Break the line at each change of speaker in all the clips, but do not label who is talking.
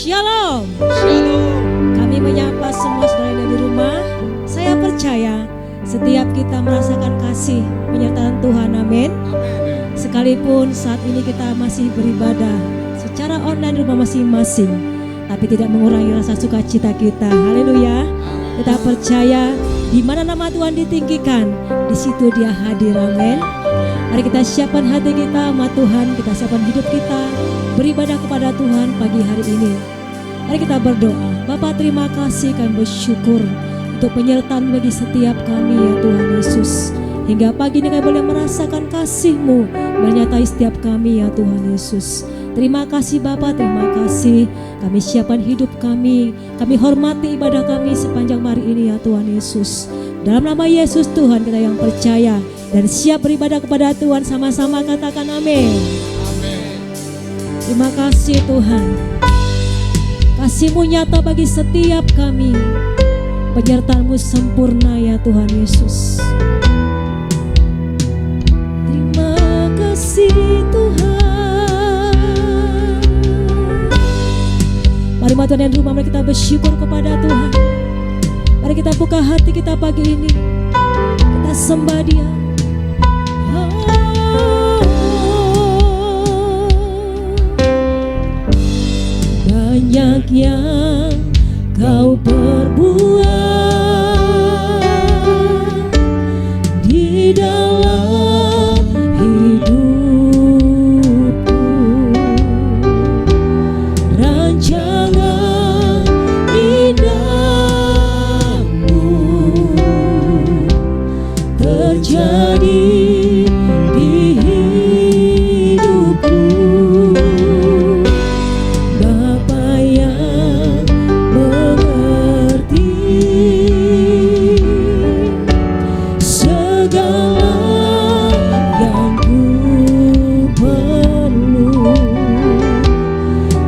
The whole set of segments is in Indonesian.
Shalom.
Shalom.
Kami menyapa semua saudara yang ada di rumah. Saya percaya setiap kita merasakan kasih penyertaan Tuhan. Amin. Sekalipun saat ini kita masih beribadah secara online di rumah masing-masing, tapi tidak mengurangi rasa sukacita kita. Haleluya. Kita percaya di mana nama Tuhan ditinggikan, di situ Dia hadir. Amin. Mari kita siapkan hati kita sama Tuhan, kita siapkan hidup kita beribadah kepada Tuhan pagi hari ini. Mari kita berdoa. Bapa, terima kasih, kami bersyukur untuk penyertaan bagi setiap kami ya Tuhan Yesus. Hingga pagi ini kami boleh merasakan kasih-Mu menyertai setiap kami ya Tuhan Yesus. Terima kasih Bapa, terima kasih. Kami siapkan hidup kami hormati ibadah kami sepanjang hari ini ya Tuhan Yesus. Dalam nama Yesus Tuhan kita yang percaya dan siap beribadah kepada Tuhan, sama-sama katakan amin. Terima kasih Tuhan. Kasih-Mu nyata bagi setiap kami. Penyertaan-Mu sempurna ya Tuhan Yesus. Terima kasih Tuhan. Mari Tuhan yang di rumah, mari kita bersyukur kepada Tuhan. Mari kita buka hati kita pagi ini. Kita sembah Dia. Banyak yang Kau perbuat di dalam hidupku. Rancangan indahmu terjadi di hidupku. Bapa yang mengerti segala yang ku perlu,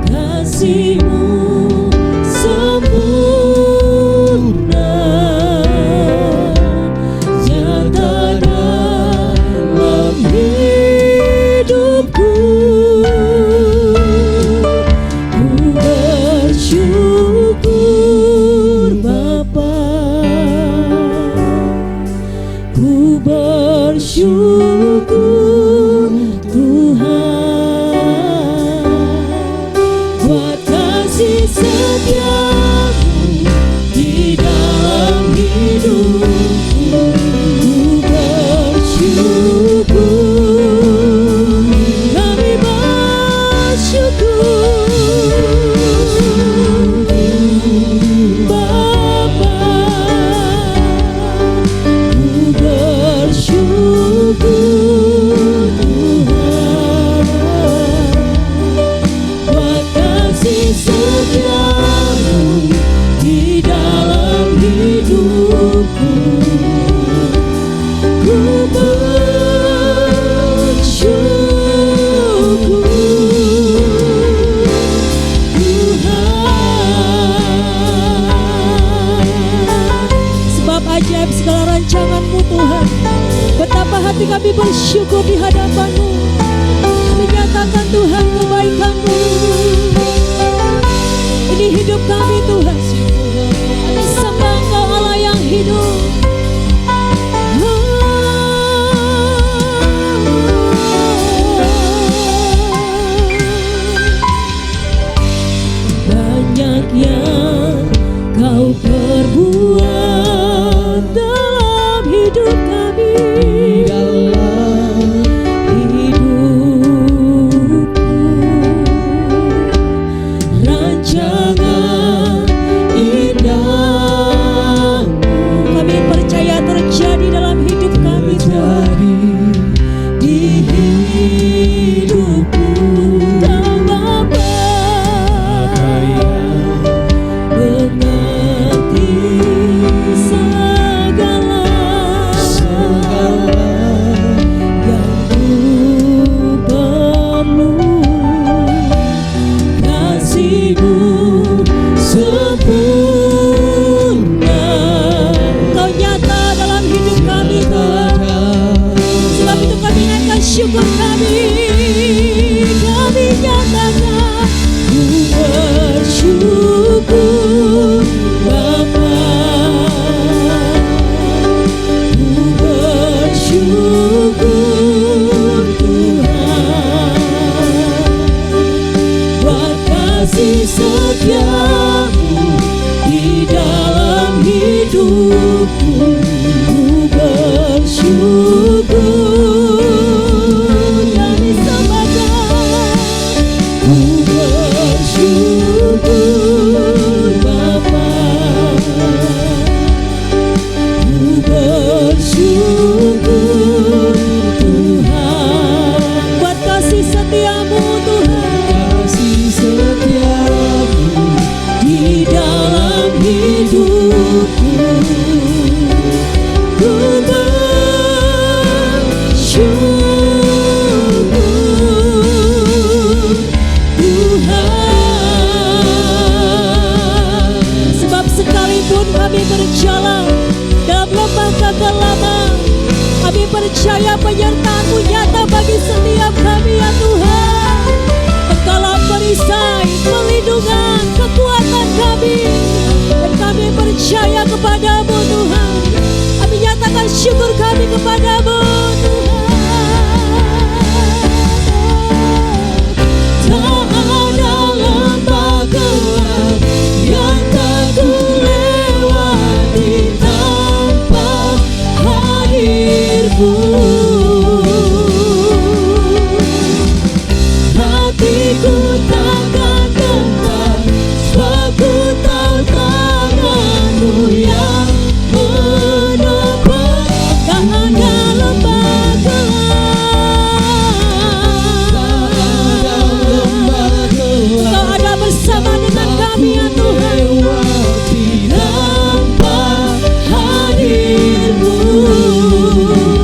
kasih-Mu sempurna nyata dalam hidupku. Ku bersyukur Bapa, ku bersyukur Tuhan buat kasih setia-Mu di dalam hidupku. Ku bersyukur, kami bersyukur Bapa. Ku bersyukur Tuhan buat kasih setia-Mu di dalam hidupku. Ku bersyukur Tuhan. Sebab ajaib segala rancangan-Mu Tuhan. Betapa hati kami bersyukur di hadapan-Mu. Kami nyatakan Tuhan kebaikan-Mu. Ini hidup kami Tuhan. Kami sembah Engkau Allah yang hidup. Banyak yang Kau perbuat dalam hidup kami.
setiamu di dalam hidupku. Ku bersyukur kami sembahkan. Ku bersyukur Bapa. Ku bersyukur Tuhan buat kasih setiamu Tuhan. Kasih setiamu di dalam hidupku. Ku bersyukur Tuhan. Sebab sekalipun kami berjalan dalam lembah kegelapan, kami percaya penyertaan-Mu nyata bagi setiap kami ya Tuhan. Engkaulah perisai, perlindungan, kekuatan kami, dan kami percaya kepada-Mu Tuhan. Kami nyatakan syukur kami kepada-Mu Tuhan. Tak ada lembah gelap yang tak kulewati tanpa hadir-Mu. Hatiku takkan gentar, sebab ku tahu tangan-Mu yang menopang. Tak ada lembah gelap, Kau ada bersama dengan kami ya Tuhan. Tanpa hadir-Mu,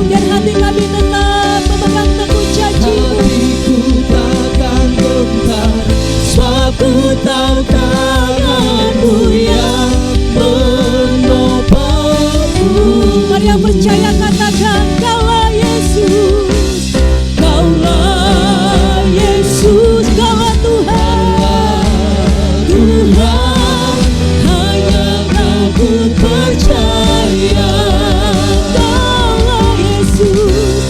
biar hati kami tetap memegang teguh janji-Mu. Hatiku takkan gentar, sebab ku tahu tangan-Mu yang menopangku. Mari yang percaya katakan, Kaulah Yesus, Kaulah Yesus, Kaulah Tuhan. Tuhan, hanya Kau ku percaya. Kaulah Yesus,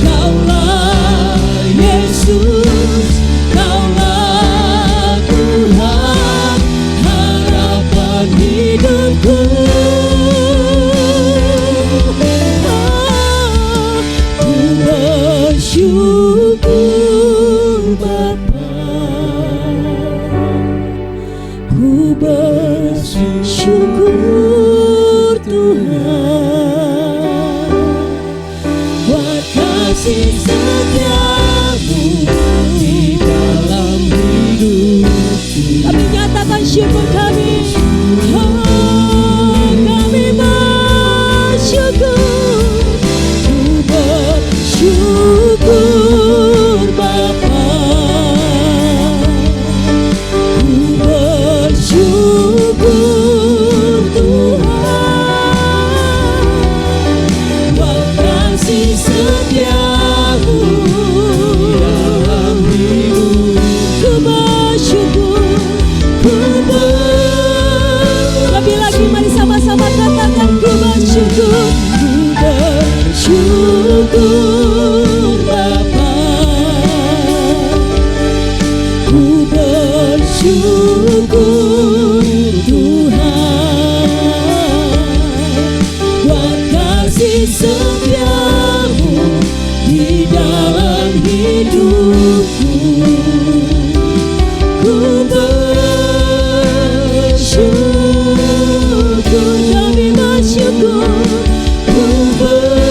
Kaulah Yesus, Kaulah Tuhan, harapan hidupku. Ku bersyukur Bapa, ku bersyukur Tuhan buat kasih setiamu di dalam hidupku. Kami nyatakan syukur kami. Kami bersyukur. Ku bersyukur Bapa. Ku bersyukur Tuhan buat kasih setiamu dalam hidup. Ku bersyukur, lebih lagi mari sama-sama katakan ku bersyukur. Ku bersyukur Bapa. Ku bersyukur Tuhan buat kasih setiamu di dalam hidupku. Ku bersyukur, kami bersyukur. Ku bersyukur,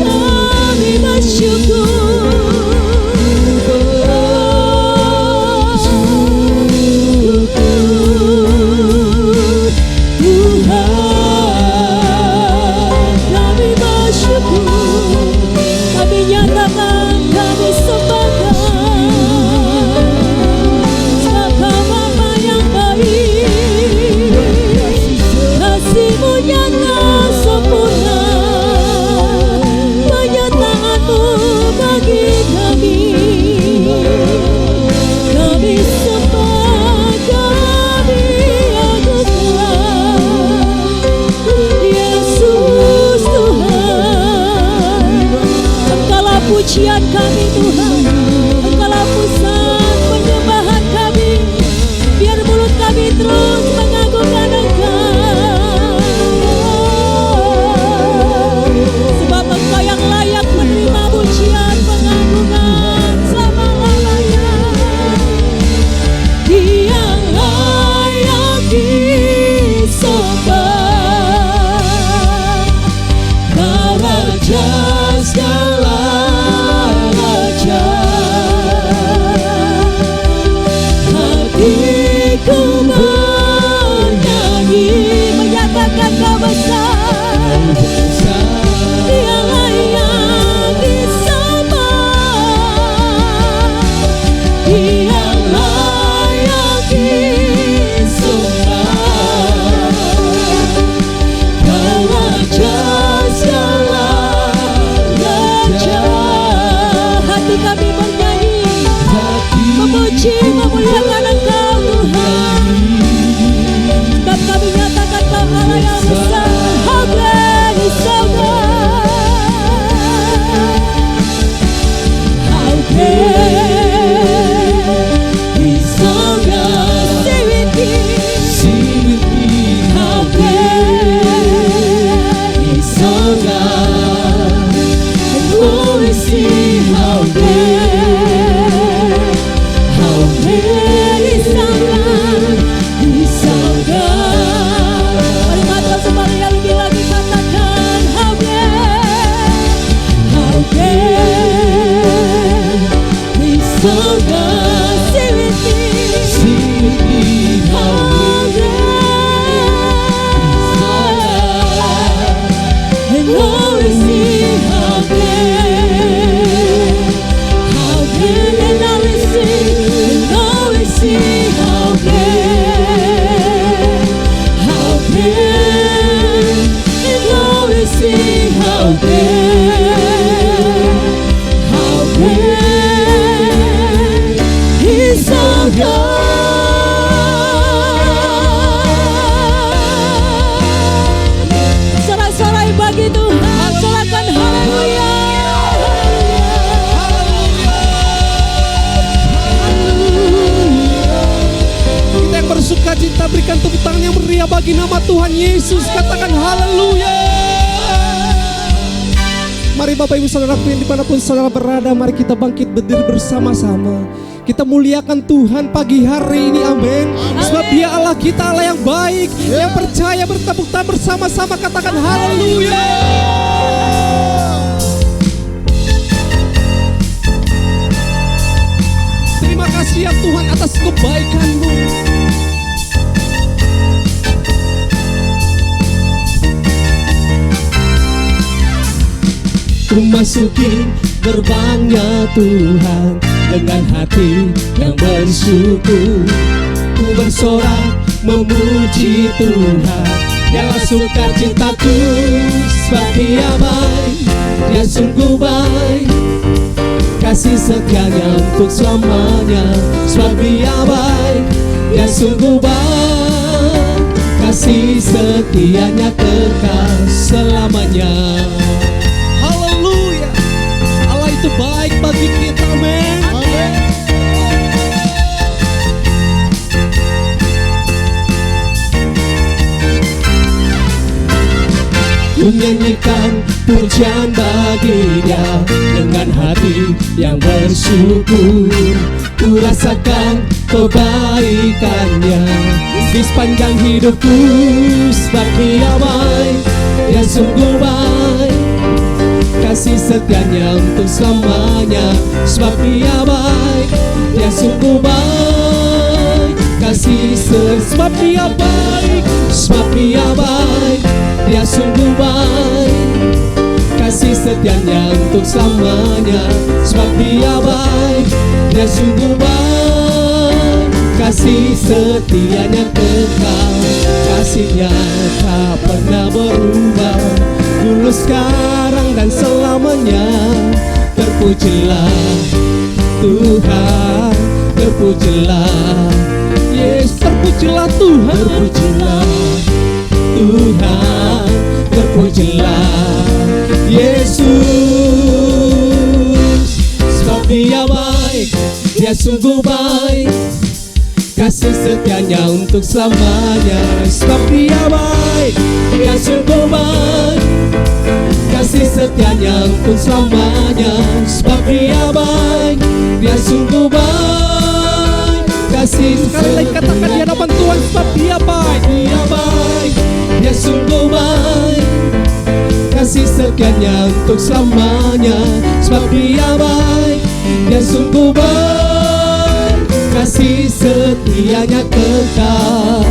kami bersyukur. Tuhan, kami bersyukur. Kami nyatakan, kami sembahkan. Sebab Kau Bapa yang baik, kasih-Mu nyata sempurna, penyertaan-Mu bagi kami. Kami sembah, kami agungkan Yesus Tuhan. Engkaulah pujian kami Tuhan, Engkaulah pusat penyembahan waktu kami bernyanyi, memuji, memuliakan Engkau Tuhan. Dan kami nyatakan Kau Allah yang besar. How great is our God. How great is our God. Sing with me.
Sing with me.
How great is our God. And oh, we see how great is our God. Is our God. Mari mata semua yang lebih lagi katakan how great is our God. Sing with me.
Sing with me. How
and oh, we see how great, and now we sing, and oh, we see how great, and oh, we see how great is our God. Sorak-sorai bagi Tuhan, sorakan haleluya.
Kita yang bersuka cita berikan tepuk tangan yang meriah bagi nama Tuhan Yesus. Katakan haleluya. Mari Bapak Ibu Saudaraku yang dimanapun saudara berada, mari kita bangkit berdiri bersama-sama. Kita muliakan Tuhan pagi hari ini, amin. Sebab Dia Allah kita, Allah yang baik, yang percaya. Bertepuk tangan bersama-sama, katakan haleluya. Terima kasih ya Tuhan atas kebaikan-Mu. Ku masuki gerbangnya Tuhan dengan hati yang bersyukur. Ku bersorak memuji Tuhan, Dialah sukacitaku. Sebab Dia baik, Dia sungguh baik, kasih setianya untuk selamanya. Sebab Dia baik, Dia sungguh baik, kasih setianya kekal selamanya. Haleluya, Allah itu baik bagi kita, amin. Ku nyanyikan pujian bagi Dia dengan hati yang bersyukur. Ku rasakan kebaikannya di sepanjang hidupku. Sebab Dia baik, Dia sungguh baik, kasih setianya untuk selamanya. Sebab Dia baik, Dia sungguh baik, kasih sebab Dia baik, sebab Dia baik, Dia sungguh baik, kasih setianya untuk selamanya. Sebab Dia baik, Dia sungguh baik, kasih setianya kekal. Kasih-Nya tak pernah berubah, dulu, sekarang, dan selamanya. Terpujilah Tuhan, terpujilah Yesus, terpujilah Tuhan, terpujilah Tuhan, terpujilah Yesus. Sebab Dia baik, Dia sungguh baik, kasih setianya untuk selamanya. Sebab Dia baik, Dia sungguh baik, kasih setianya untuk selamanya. Sebab Dia baik, Dia sungguh baik, kasih. Sekali lagi katakan di hadapan Tuhan, sebab Dia baik, Dia baik, Dia sungguh baik, kasih setianya untuk selamanya. Sebab Dia baik, Dia sungguh baik, kasih setianya kekal,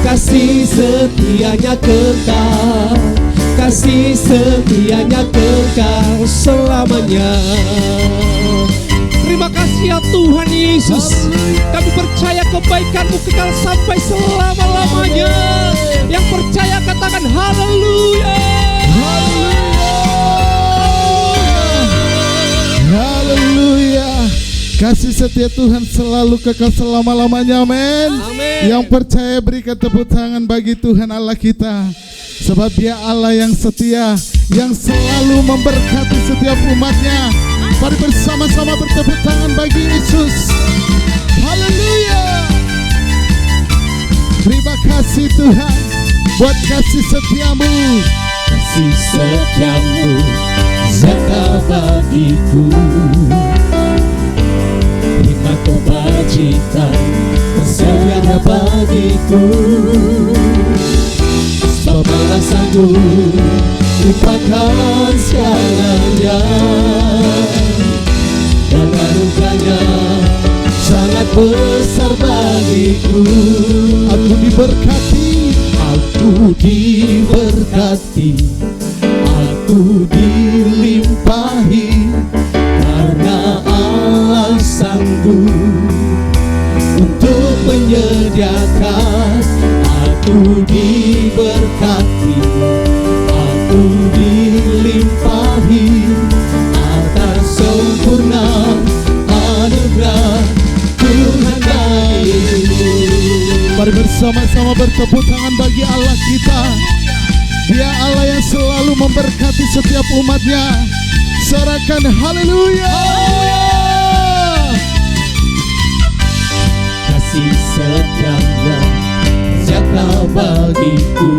kasih setianya kekal, kasih setianya kekal selamanya. Terima kasih ya Tuhan Yesus, kami percaya kebaikan-Mu kekal sampai selama-lamanya. Yang percaya katakan haleluya. Haleluya. Haleluya.
Kasih setia Tuhan selalu kekal selama-lamanya, amin. Yang percaya berikan tepuk tangan bagi Tuhan Allah kita. Sebab Dia Allah yang setia, yang selalu memberkati setiap umatnya. Mari bersama-sama bertepuk tangan bagi Yesus. Haleluya. Terima kasih Tuhan buat kasih setiamu.
Kasih setiamu nyata bagiku, hikmat kebajikan tersedia bagiku. Sebab Allah sanggup limpahkan segalanya, dan anugerahnya sangat besar bagiku.
Aku diberkati,
aku diberkati, aku dilimpahi, karena Allah sanggup untuk menyediakan. Aku diberkati, aku dilimpahi atas sempurna anugerah Tuhan bagiku.
mari bersama-sama bertepuk tangan bagi Allah kita. Dia Allah yang selalu memberkati setiap umatnya. Sorakan haleluya.
Kasih setianya nyata bagiku,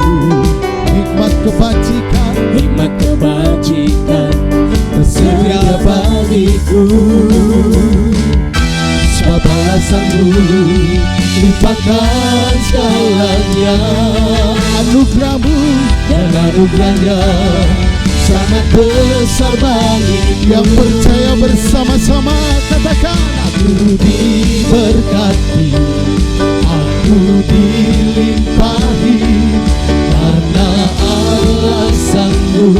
Hikmat kebajikan,
hikmat kebajikan tersedia bagiku. Sebab Allah sanggup limpahkan segalanya,
anugerahmu
dan anugerahnya sangat besar bagiku.
yang percaya bersama-sama katakan.
Aku diberkati, aku dilimpahi, karena Allah sanggup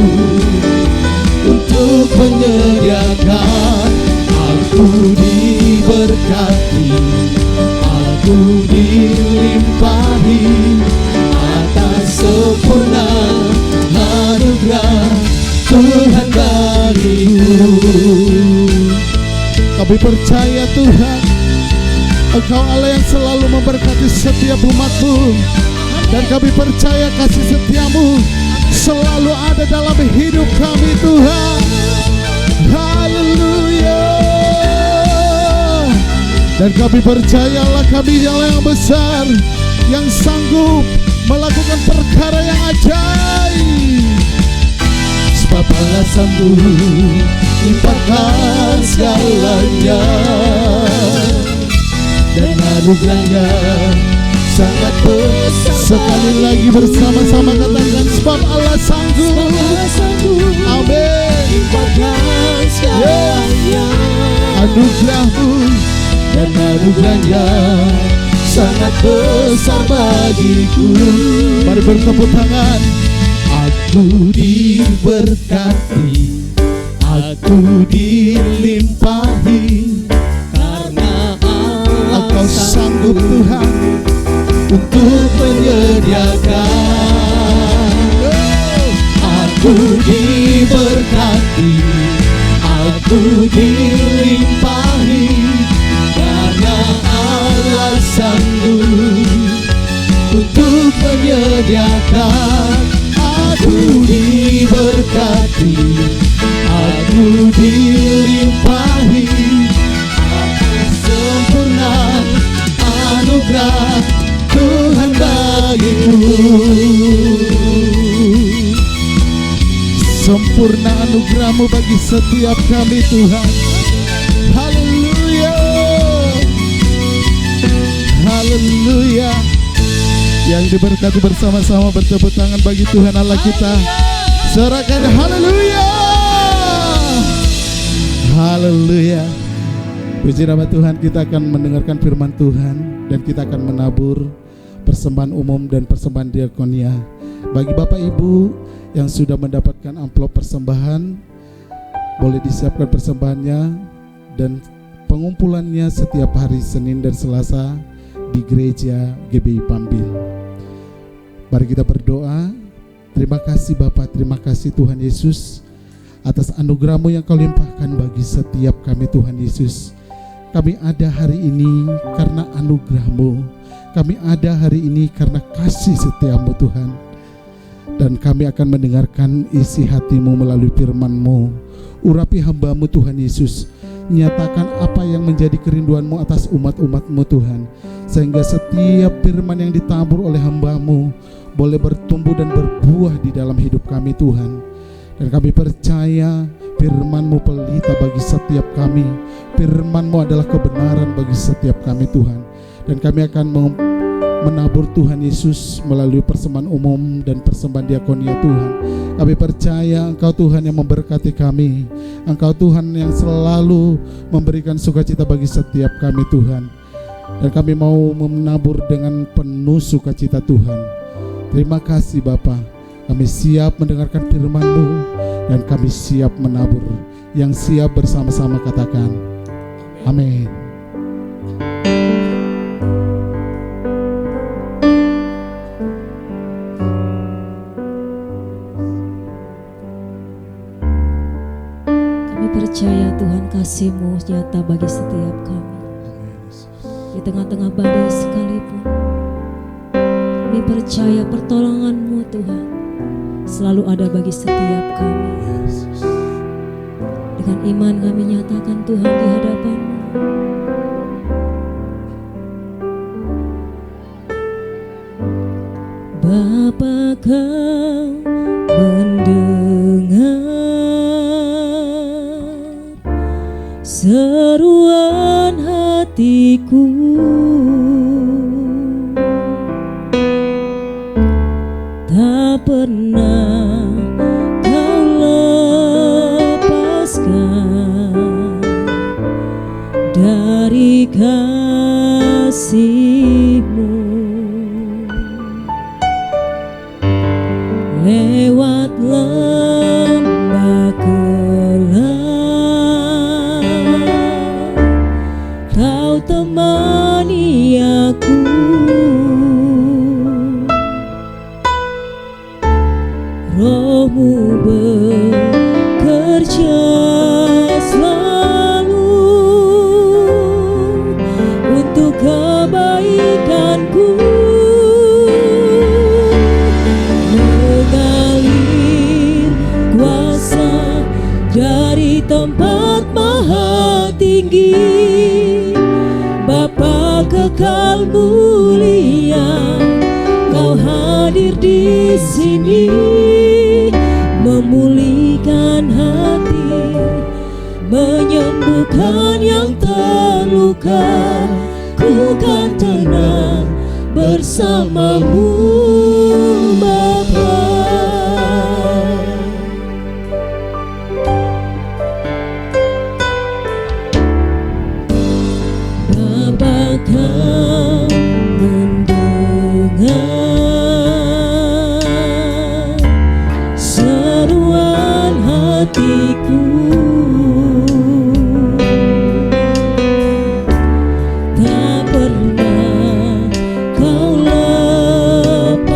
untuk menyediakan. Aku diberkati, aku dilimpahi atas sempurna anugerah Tuhan bagiku.
Kami percaya Tuhan, Engkau Allah yang selalu memberkati setiap umat-Mu. Dan kami percaya kasih setiamu selalu ada dalam hidup kami Tuhan. Haleluya. Dan kami percaya Allah kami Allah yang besar, yang sanggup melakukan perkara yang ajaib.
Sebab Allah sanggup limpahkan segalanya, dan anugerahnya sangat besar.
Sekali lagi bersama-sama katakan, sebab Allah sanggup. Amin.
Limpahkan segalanya,
Anugerahmu
dan anugerahnya sangat besar bagiku.
mari bertepuk tangan.
Aku diberkati, aku dilimpahi, karena
Engkau sanggup Tuhan
untuk menyediakan. Aku diberkati, aku dilimpahi, karena Allah sanggup untuk menyediakan. Aku diberkati, aku dilimpahi atas sempurna anugerah Tuhan bagiku.
Sempurna anugerahmu bagi setiap kami Tuhan. Haleluya. Haleluya. Yang diberkati bersama-sama bertepuk tangan bagi Tuhan Allah kita. Sorakan haleluya. Haleluya. Puji nama Tuhan, kita akan mendengarkan firman Tuhan dan kita akan menabur persembahan umum dan persembahan diakonia. Bagi Bapak Ibu yang sudah mendapatkan amplop persembahan, boleh disiapkan persembahannya, dan pengumpulannya setiap hari Senin dan Selasa di gereja GBI Pambil. Mari kita berdoa. Terima kasih Bapa, terima kasih Tuhan Yesus atas anugerah-Mu yang Kau limpahkan bagi setiap kami Tuhan Yesus. Kami ada hari ini karena anugerah-Mu. Kami ada hari ini karena kasih setia-Mu Tuhan. Dan kami akan mendengarkan isi hati-Mu melalui firman-Mu. Urapi hamba-Mu Tuhan Yesus. Nyatakan apa yang menjadi kerinduan-Mu atas umat-umat-Mu Tuhan. Sehingga setiap firman yang ditabur oleh hamba-Mu boleh bertumbuh dan berbuah di dalam hidup kami Tuhan. Dan kami percaya firman-Mu pelita bagi setiap kami. Firman-Mu adalah kebenaran bagi setiap kami Tuhan. Dan kami akan menabur Tuhan Yesus melalui persembahan umum dan persembahan diakonia Tuhan. Kami percaya Engkau Tuhan yang memberkati kami. Engkau Tuhan yang selalu memberikan sukacita bagi setiap kami Tuhan. Dan kami mau menabur dengan penuh sukacita Tuhan. Terima kasih Bapa. Kami siap mendengarkan firman-Mu dan kami siap menabur. Yang siap bersama-sama katakan amin.
Kami percaya Tuhan kasih-Mu nyata bagi setiap kami. Di tengah-tengah badai sekalipun, kami percaya pertolongan-Mu Tuhan selalu ada bagi setiap kami. Dengan iman kami nyatakan Tuhan di hadapan-Mu. Bapa, Kau mendengar seruan hatiku. Tak pernah Kau lepaskan dari kasih-Mu. Lewat lembah gelap Kau temani aku. Roh-Mu bekerja selalu untuk kebaikanku. Mengalir kuasa dari tempat maha tinggi. Bapa kekal mulia, Kau hadir di sini, memulihkan hati, menyembuhkan yang terluka. Ku kan tenang bersama-Mu Bapa. Bapa, Kau mendengar seruan hatiku. Tak pernah Kau lepaskan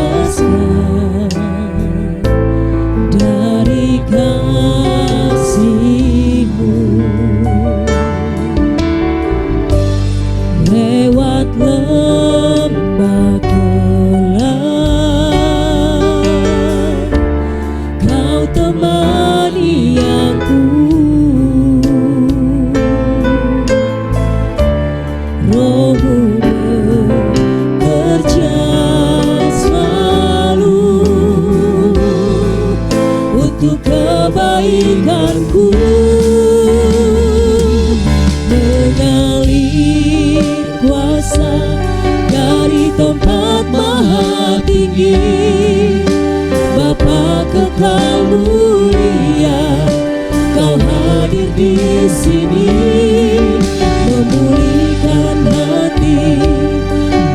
dari kasih-Mu. Lewat lembah gelap Kau temani aku. Roh-Mu bekerja selalu untuk kebaikanku. Mengalir kuasa dari tempat maha tinggi. Bapa kekal mulia, Kau hadir di sini, memulihkan hati,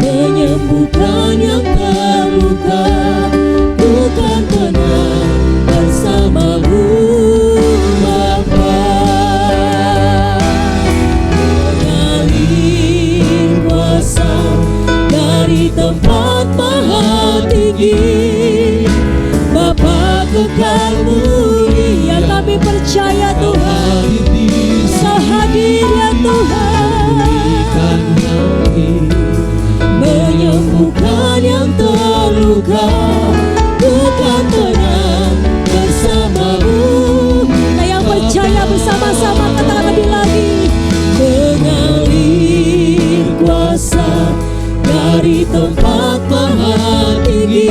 menyembuhkan yang terluka. Bukan tenang bersama-Mu Bapa. Mengalir kuasa dari tempat maha tinggi. Bapa kekal mulia, kami percaya Tuhan
di tempat maha tinggi.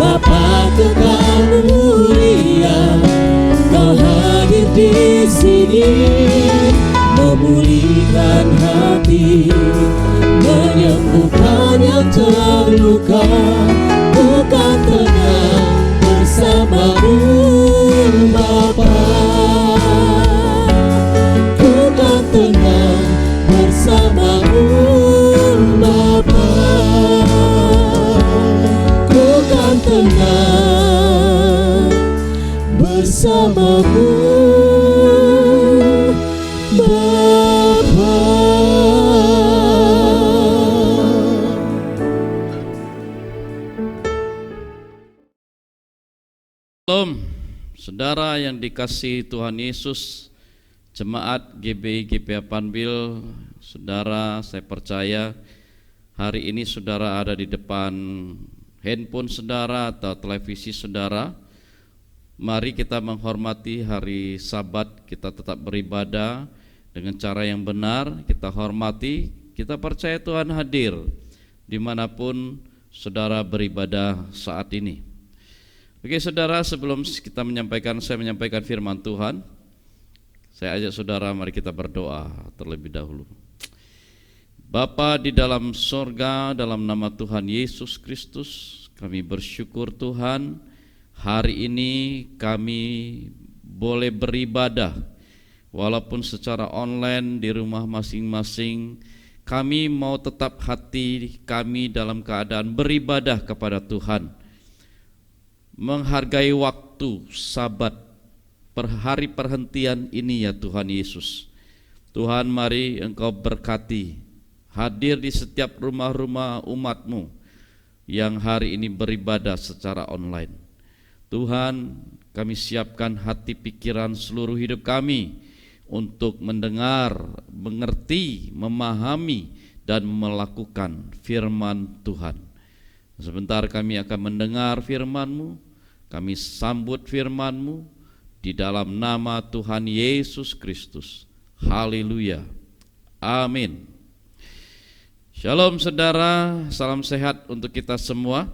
Bapa kekal mulia, Kau hadir di sini, memulihkan hati, menyembuhkan yang terluka. Bukan tenang bersamamu Bapa, bukan tenang bersamamu Bapa, bukan tenang bersamamu Bapa.
Shalom, saudara yang dikasihi Tuhan Yesus, jemaat GBI GPA Panbil. Saudara, saya percaya hari ini saudara ada di depan handphone saudara atau televisi saudara. Mari kita menghormati hari Sabat, kita tetap beribadah dengan cara yang benar, kita hormati, kita percaya Tuhan hadir dimanapun saudara beribadah saat ini. Oke saudara, sebelum saya menyampaikan firman Tuhan, saya ajak saudara mari kita berdoa terlebih dahulu. Bapa di dalam sorga, dalam nama Tuhan Yesus Kristus, kami bersyukur Tuhan, hari ini kami boleh beribadah, walaupun secara online di rumah masing-masing. Kami mau tetap hati kami dalam keadaan beribadah kepada Tuhan, menghargai waktu Sabat per hari perhentian ini ya Tuhan Yesus. Tuhan, mari Engkau berkati, hadir di setiap rumah-rumah umat-Mu yang hari ini beribadah secara online. Tuhan, kami siapkan hati pikiran seluruh hidup kami untuk mendengar, mengerti, memahami dan melakukan firman Tuhan. Sebentar kami akan mendengar firman-Mu. Kami sambut firman-Mu di dalam nama Tuhan Yesus Kristus. Haleluya. Amin. Shalom saudara, salam sehat untuk kita semua.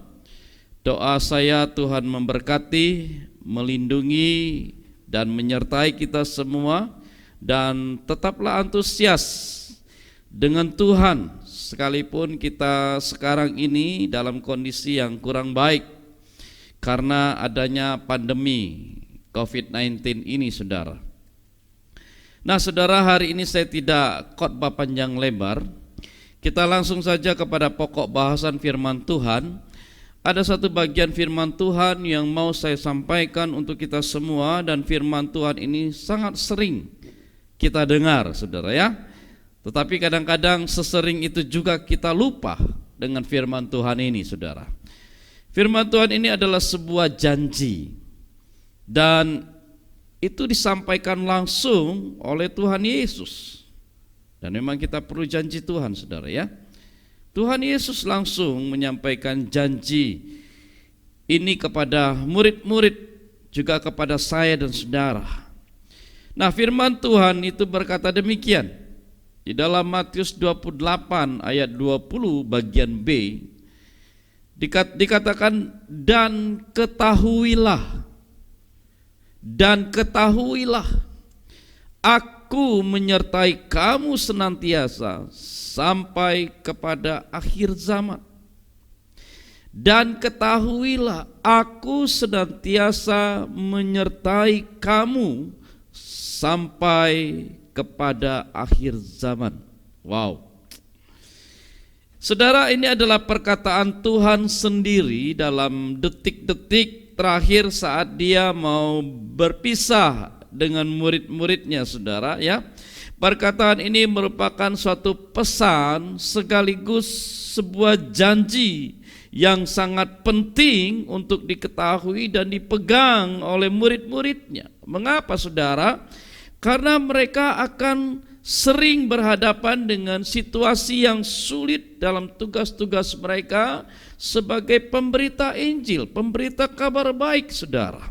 Doa saya Tuhan memberkati, melindungi dan menyertai kita semua, dan tetaplah antusias dengan Tuhan sekalipun kita sekarang ini dalam kondisi yang kurang baik karena adanya pandemi COVID-19 ini saudara. Nah saudara, hari ini saya tidak khotbah panjang lebar. Kita langsung saja kepada pokok bahasan firman Tuhan. Ada satu bagian firman Tuhan yang mau saya sampaikan untuk kita semua, dan firman Tuhan ini sangat sering kita dengar saudara ya. Tetapi kadang-kadang sesering itu juga kita lupa dengan firman Tuhan ini saudara. Firman Tuhan ini adalah sebuah janji, dan itu disampaikan langsung oleh Tuhan Yesus. Dan memang kita perlu janji Tuhan saudara ya. Tuhan Yesus langsung menyampaikan janji ini kepada murid-murid, juga kepada saya dan saudara. Nah firman Tuhan itu berkata demikian di dalam Matius 28 ayat 20 bagian B. Dikatakan, dan ketahuilah, Aku menyertai kamu senantiasa sampai kepada akhir zaman. Dan ketahuilah, Aku senantiasa menyertai kamu sampai kepada akhir zaman. Wow. Saudara, ini adalah perkataan Tuhan sendiri dalam detik-detik terakhir saat dia mau berpisah dengan murid-muridnya saudara ya. Perkataan ini merupakan suatu pesan sekaligus sebuah janji yang sangat penting untuk diketahui dan dipegang oleh murid-muridnya. Mengapa saudara? Karena mereka akan sering berhadapan dengan situasi yang sulit dalam tugas-tugas mereka sebagai pemberita Injil, pemberita kabar baik saudara.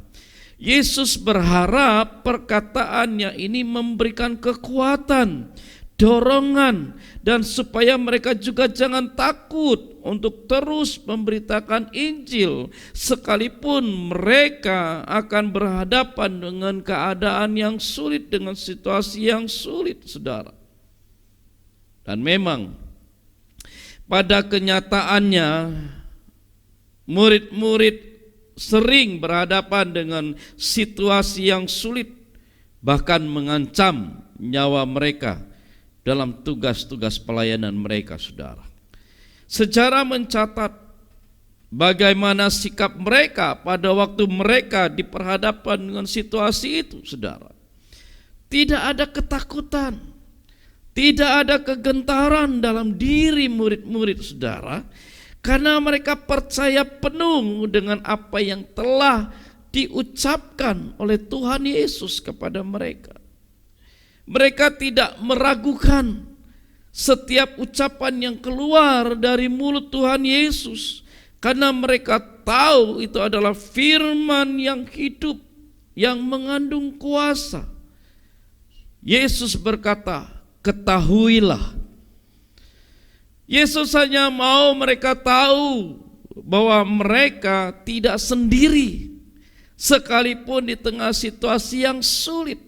Yesus berharap perkataannya ini memberikan kekuatan dorongan, dan supaya mereka juga jangan takut untuk terus memberitakan Injil sekalipun mereka akan berhadapan dengan keadaan yang sulit, dengan situasi yang sulit, saudara. Dan memang pada kenyataannya murid-murid sering berhadapan dengan situasi yang sulit, bahkan mengancam nyawa mereka dalam tugas-tugas pelayanan mereka, saudara. Sejarah mencatat bagaimana sikap mereka pada waktu mereka diperhadapkan dengan situasi itu, saudara. Tidak ada ketakutan, tidak ada kegentaran dalam diri murid-murid, saudara, karena mereka percaya penuh dengan apa yang telah diucapkan oleh Tuhan Yesus kepada mereka. Mereka tidak meragukan setiap ucapan yang keluar dari mulut Tuhan Yesus, karena mereka tahu itu adalah firman yang hidup, yang mengandung kuasa. Yesus berkata, ketahuilah. Yesus hanya mau mereka tahu bahwa mereka tidak sendiri, sekalipun di tengah situasi yang sulit.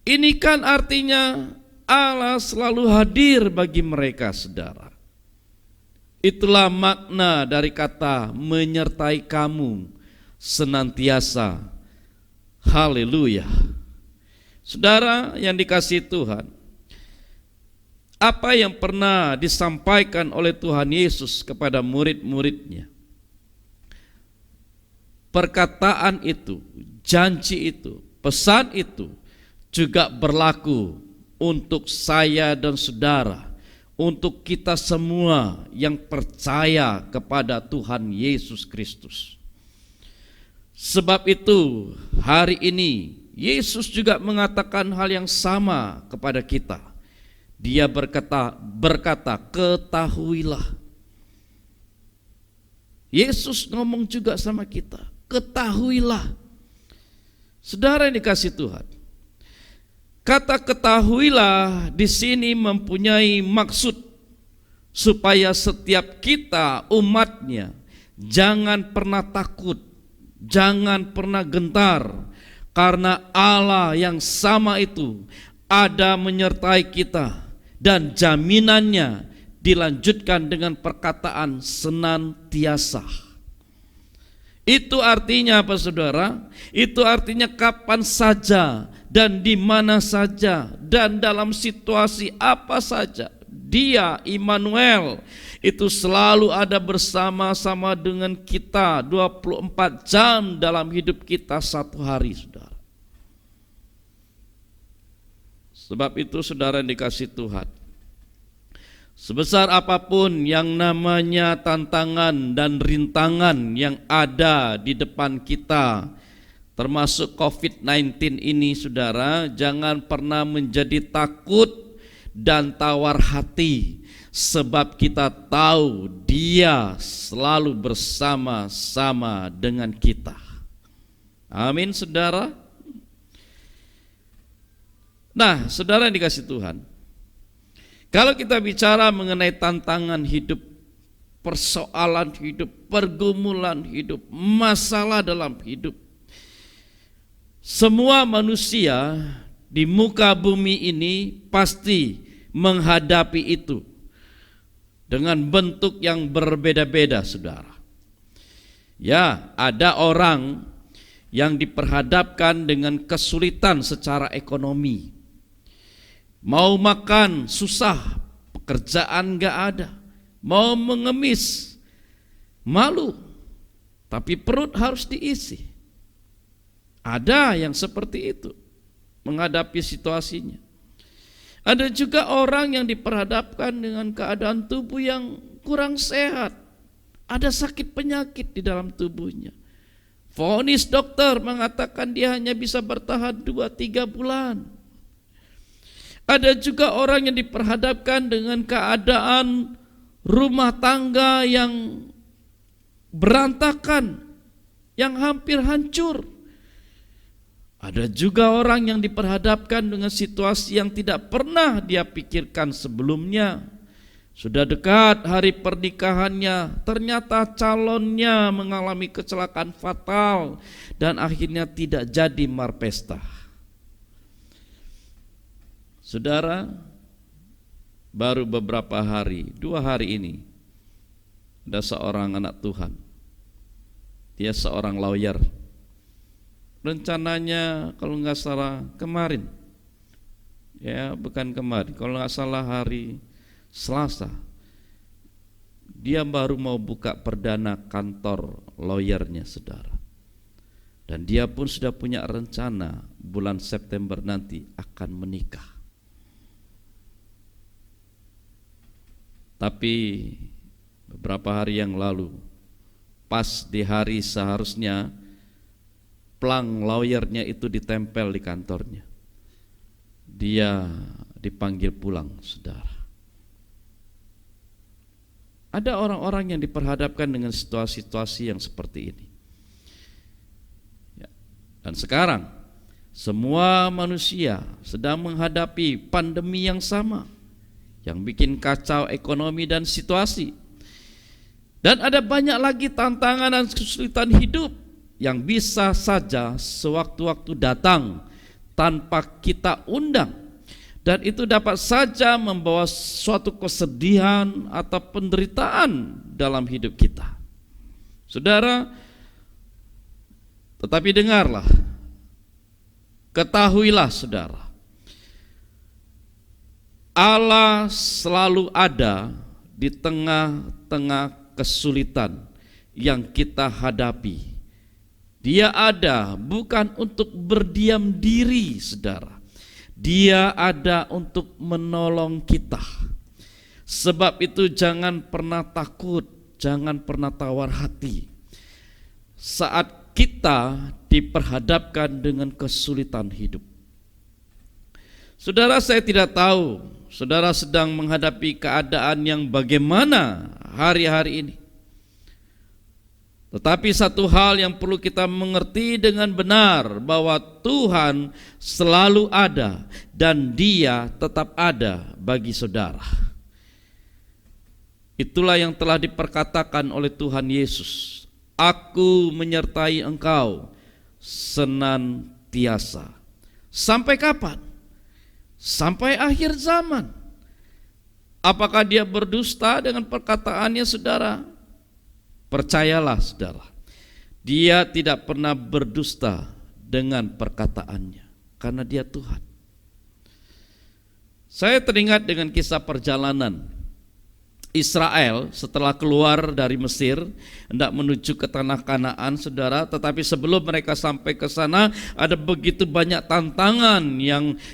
Ini kan artinya Allah selalu hadir bagi mereka, saudara. Itulah makna dari kata menyertai kamu senantiasa. Haleluya. Saudara yang dikasihi Tuhan, apa yang pernah disampaikan oleh Tuhan Yesus kepada murid-muridnya, perkataan itu, janji itu, pesan itu juga berlaku untuk saya dan saudara, untuk kita semua yang percaya kepada Tuhan Yesus Kristus. Sebab itu hari ini Yesus juga mengatakan hal yang sama kepada kita. Dia berkata, ketahuilah. Yesus ngomong juga sama kita, ketahuilah. Saudara yang dikasihi Tuhan, kata ketahuilah di sini mempunyai maksud supaya setiap kita umatnya jangan pernah takut, jangan pernah gentar, karena Allah yang sama itu ada menyertai kita, dan jaminannya dilanjutkan dengan perkataan senantiasa. Itu artinya apa, saudara? Itu artinya kapan saja dan di mana saja dan dalam situasi apa saja, Dia, Immanuel, itu selalu ada bersama-sama dengan kita 24 jam dalam hidup kita satu hari, saudara. Sebab itu, saudara yang dikasihi Tuhan, sebesar apapun yang namanya tantangan dan rintangan yang ada di depan kita, termasuk COVID-19 ini, saudara, jangan pernah menjadi takut dan tawar hati, sebab kita tahu Dia selalu bersama-sama dengan kita. Amin, saudara. Nah, saudara yang dikasihi Tuhan, kalau kita bicara mengenai tantangan hidup, persoalan hidup, pergumulan hidup, masalah dalam hidup, semua manusia di muka bumi ini pasti menghadapi itu dengan bentuk yang berbeda-beda, saudara. Ya, ada orang yang diperhadapkan dengan kesulitan secara ekonomi. Mau makan susah, pekerjaan gak ada. Mau mengemis, malu, tapi perut harus diisi. Ada yang seperti itu menghadapi situasinya. Ada juga orang yang diperhadapkan dengan keadaan tubuh yang kurang sehat. Ada sakit penyakit di dalam tubuhnya. Vonis dokter mengatakan dia hanya bisa bertahan 2-3 bulan. Ada juga orang yang diperhadapkan dengan keadaan rumah tangga yang berantakan, yang hampir hancur. Ada juga orang yang diperhadapkan dengan situasi yang tidak pernah dia pikirkan sebelumnya. Sudah dekat hari pernikahannya, ternyata calonnya mengalami kecelakaan fatal dan akhirnya tidak jadi marpesta. Saudara, baru beberapa hari, 2 hari ini, ada seorang anak Tuhan. Dia seorang lawyer. Rencananya kalau nggak salah kemarin, ya bukan kemarin, kalau nggak salah hari Selasa, dia baru mau buka perdana kantor lawyernya, saudara. Dan dia pun sudah punya rencana bulan September nanti akan menikah. Tapi beberapa hari yang lalu, pas di hari seharusnya plang lawyernya itu ditempel di kantornya, dia dipanggil pulang, saudara. Ada orang-orang yang diperhadapkan dengan situasi-situasi yang seperti ini. Dan sekarang semua manusia sedang menghadapi pandemi yang sama, yang bikin kacau ekonomi dan situasi. Dan ada banyak lagi tantangan dan kesulitan hidup yang bisa saja sewaktu-waktu datang tanpa kita undang. Dan itu dapat saja membawa suatu kesedihan atau penderitaan dalam hidup kita. Saudara, tetapi dengarlah, ketahuilah saudara, Allah selalu ada di tengah-tengah kesulitan yang kita hadapi. Dia ada bukan untuk berdiam diri, saudara. Dia ada untuk menolong kita. Sebab itu jangan pernah takut, jangan pernah tawar hati saat kita diperhadapkan dengan kesulitan hidup. Saudara, saya tidak tahu saudara sedang menghadapi keadaan yang bagaimana hari-hari ini. Tetapi satu hal yang perlu kita mengerti dengan benar, bahwa Tuhan selalu ada dan Dia tetap ada bagi saudara. Itulah yang telah diperkatakan oleh Tuhan Yesus. Aku menyertai engkau senantiasa. Sampai kapan? Sampai akhir zaman. Apakah Dia berdusta dengan perkataannya, saudara? Percayalah saudara, Dia tidak pernah berdusta dengan perkataannya, karena Dia Tuhan. Saya teringat dengan kisah perjalanan Israel setelah keluar dari Mesir hendak menuju ke tanah Kanaan, saudara. Tetapi sebelum mereka sampai ke sana, ada begitu banyak tantangan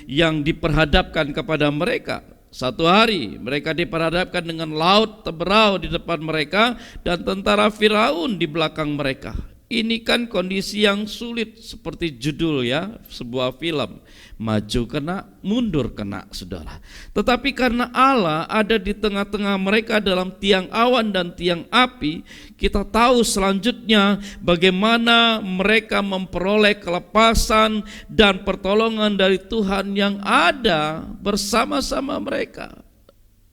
yang diperhadapkan kepada mereka. Satu hari mereka diperhadapkan dengan laut terberau di depan mereka dan tentara Firaun di belakang mereka. Ini kan kondisi yang sulit, seperti judul ya sebuah film, maju kena, mundur kena, saudara. Tetapi karena Allah ada di tengah-tengah mereka dalam tiang awan dan tiang api, kita tahu selanjutnya bagaimana mereka memperoleh kelepasan dan pertolongan dari Tuhan yang ada bersama-sama mereka,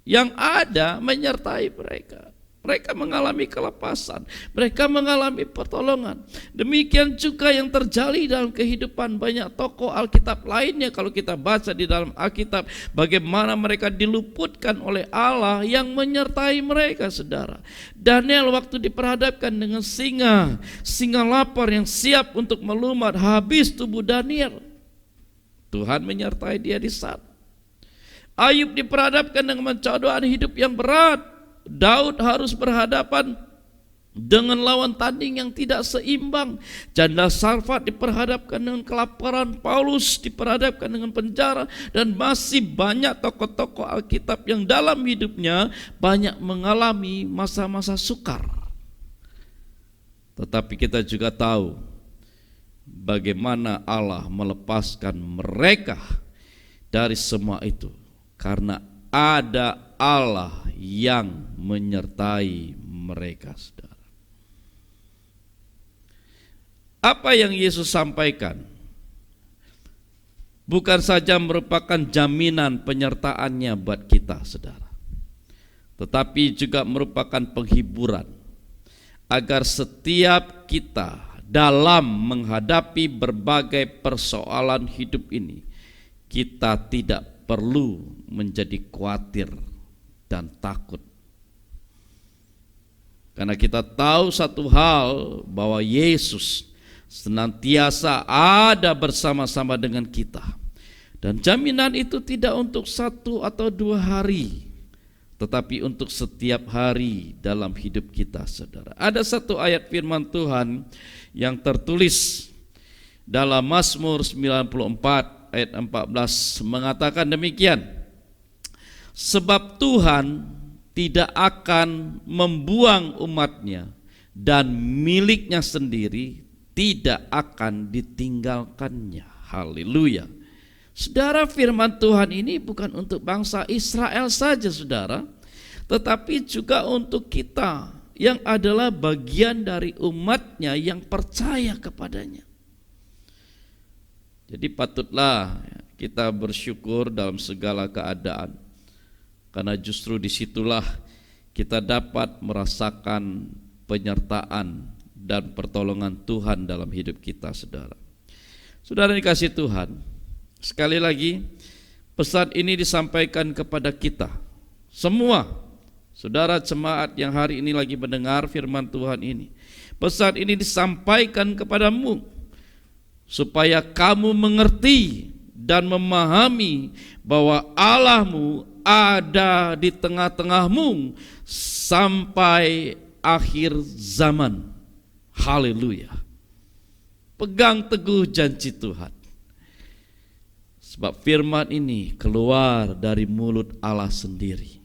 yang ada menyertai mereka. Mereka mengalami kelepasan, mereka mengalami pertolongan. Demikian juga yang terjadi dalam kehidupan banyak tokoh Alkitab lainnya. Kalau kita baca di dalam Alkitab, bagaimana mereka diluputkan oleh Allah yang menyertai mereka, saudara. Daniel waktu diperhadapkan dengan singa lapar yang siap untuk melumat habis tubuh Daniel, Tuhan menyertai dia di sana. Ayub diperhadapkan dengan mencobaan hidup yang berat. Daud harus berhadapan dengan lawan tanding yang tidak seimbang. Janda Sarfat diperhadapkan dengan kelaparan, Paulus diperhadapkan dengan penjara, dan masih banyak tokoh-tokoh Alkitab yang dalam hidupnya banyak mengalami masa-masa sukar. Tetapi kita juga tahu bagaimana Allah melepaskan mereka dari semua itu, karena ada Allah yang menyertai mereka, saudara. Apa yang Yesus sampaikan bukan saja merupakan jaminan penyertaannya buat kita, saudara, tetapi juga merupakan penghiburan agar setiap kita dalam menghadapi berbagai persoalan hidup ini, kita tidak perlu menjadi khawatir dan takut. Karena kita tahu satu hal, bahwa Yesus senantiasa ada bersama-sama dengan kita. Dan jaminan itu tidak untuk 1 atau 2 hari, tetapi untuk setiap hari dalam hidup kita, saudara. Ada satu ayat firman Tuhan yang tertulis dalam Mazmur 94 ayat 14 mengatakan demikian. Sebab Tuhan tidak akan membuang umatnya, dan miliknya sendiri tidak akan ditinggalkannya. Haleluya. Saudara, firman Tuhan ini bukan untuk bangsa Israel saja, saudara, tetapi juga untuk kita yang adalah bagian dari umatnya yang percaya kepadanya. Jadi patutlah kita bersyukur dalam segala keadaan, karena justru disitulah kita dapat merasakan penyertaan dan pertolongan Tuhan dalam hidup kita, saudara. Saudara dikasih Tuhan, sekali lagi pesan ini disampaikan kepada kita semua, saudara jemaat yang hari ini lagi mendengar firman Tuhan ini. Pesan ini disampaikan kepadamu supaya kamu mengerti dan memahami bahwa Allahmu ada di tengah-tengahmu sampai akhir zaman. Haleluya. Pegang teguh janji Tuhan, sebab firman ini keluar dari mulut Allah sendiri.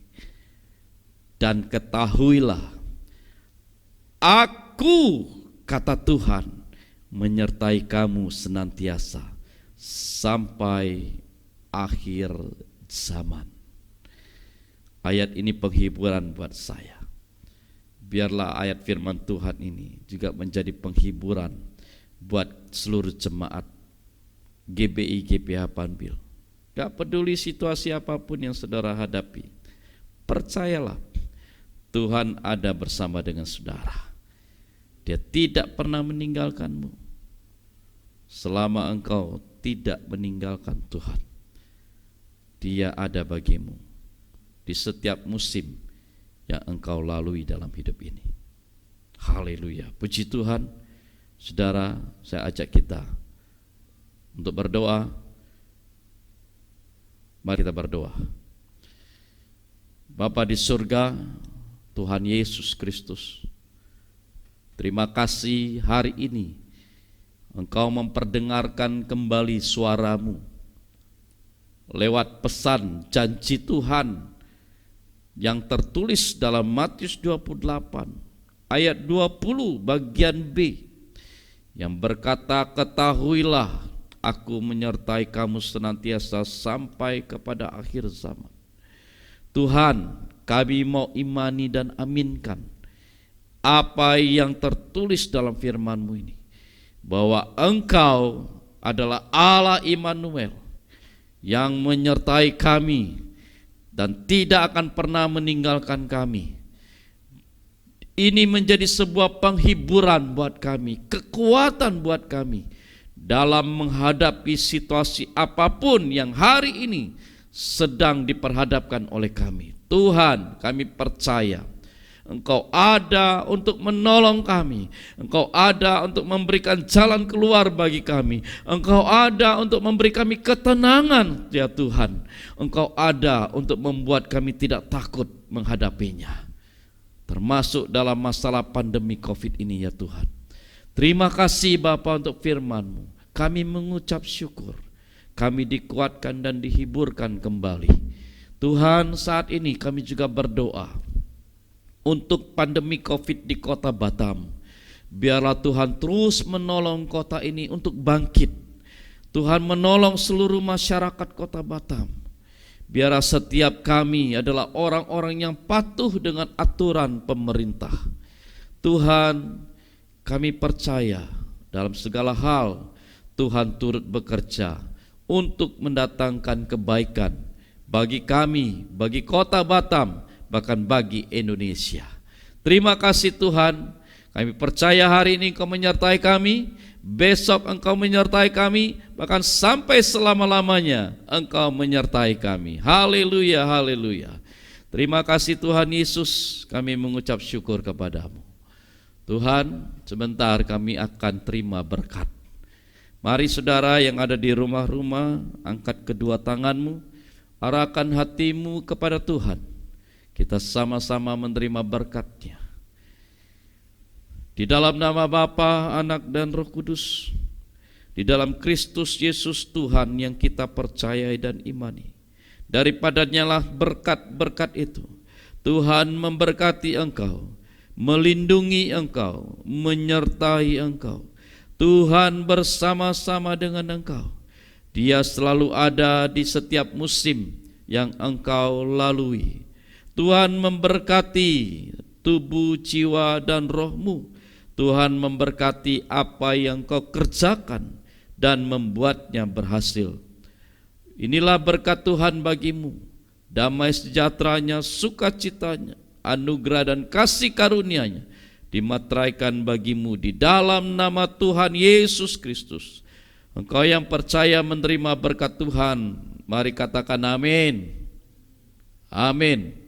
Dan ketahuilah, aku, kata Tuhan, menyertai kamu senantiasa sampai akhir zaman. Ayat ini penghiburan buat saya. Biarlah ayat firman Tuhan ini juga menjadi penghiburan buat seluruh jemaat GBI GPH Panbil. Gak peduli situasi apapun yang saudara hadapi, percayalah Tuhan ada bersama dengan saudara. Dia tidak pernah meninggalkanmu selama engkau tidak meninggalkan Tuhan. Dia ada bagimu di setiap musim yang engkau lalui dalam hidup ini. Haleluya. Puji Tuhan. Saudara, saya ajak kita untuk berdoa. Mari kita berdoa. Bapa di surga, Tuhan Yesus Kristus, terima kasih hari ini Engkau memperdengarkan kembali suaramu lewat pesan janji Tuhan yang tertulis dalam Matius 28 ayat 20 bagian B, yang berkata, ketahuilah aku menyertai kamu senantiasa sampai kepada akhir zaman. Tuhan, kami mau imani dan aminkan apa yang tertulis dalam firman-Mu ini, bahwa Engkau adalah Allah Immanuel yang menyertai kami dan tidak akan pernah meninggalkan kami. Ini menjadi sebuah penghiburan buat kami, kekuatan buat kami dalam menghadapi situasi apapun yang hari ini sedang diperhadapkan oleh kami. Tuhan, kami percaya Engkau ada untuk menolong kami. Engkau ada untuk memberikan jalan keluar bagi kami. Engkau ada untuk memberi kami ketenangan, ya Tuhan. Engkau ada untuk membuat kami tidak takut menghadapinya, termasuk dalam masalah pandemi COVID ini, ya Tuhan. Terima kasih Bapa untuk firman-Mu. Kami mengucap syukur. Kami dikuatkan dan dihiburkan kembali. Tuhan, saat ini kami juga berdoa untuk pandemi COVID di kota Batam. Biarlah Tuhan terus menolong kota ini untuk bangkit. Tuhan menolong seluruh masyarakat kota Batam. Biarlah setiap kami adalah orang-orang yang patuh dengan aturan pemerintah. Tuhan, kami percaya dalam segala hal Tuhan turut bekerja untuk mendatangkan kebaikan bagi kami, bagi kota Batam, bahkan bagi Indonesia. Terima kasih Tuhan, kami percaya hari ini Engkau menyertai kami, besok Engkau menyertai kami, bahkan sampai selama-lamanya Engkau menyertai kami. Haleluya, haleluya. Terima kasih Tuhan Yesus, kami mengucap syukur kepadamu. Tuhan, sebentar kami akan terima berkat. Mari saudara yang ada di rumah-rumah, angkat kedua tanganmu, arahkan hatimu kepada Tuhan. Kita sama-sama menerima berkat-Nya. Di dalam nama Bapa, Anak dan Roh Kudus, di dalam Kristus Yesus Tuhan yang kita percayai dan imani. Daripadanya lah berkat-berkat itu. Tuhan memberkati engkau, melindungi engkau, menyertai engkau. Tuhan bersama-sama dengan engkau. Dia selalu ada di setiap musim yang engkau lalui. Tuhan memberkati tubuh, jiwa, dan rohmu. Tuhan memberkati apa yang kau kerjakan dan membuatnya berhasil. Inilah berkat Tuhan bagimu, damai sejahteranya, sukacitanya, anugerah dan kasih karunia-Nya dimateraikan bagimu di dalam nama Tuhan Yesus Kristus. Engkau yang percaya menerima berkat Tuhan, mari katakan amin. Amin.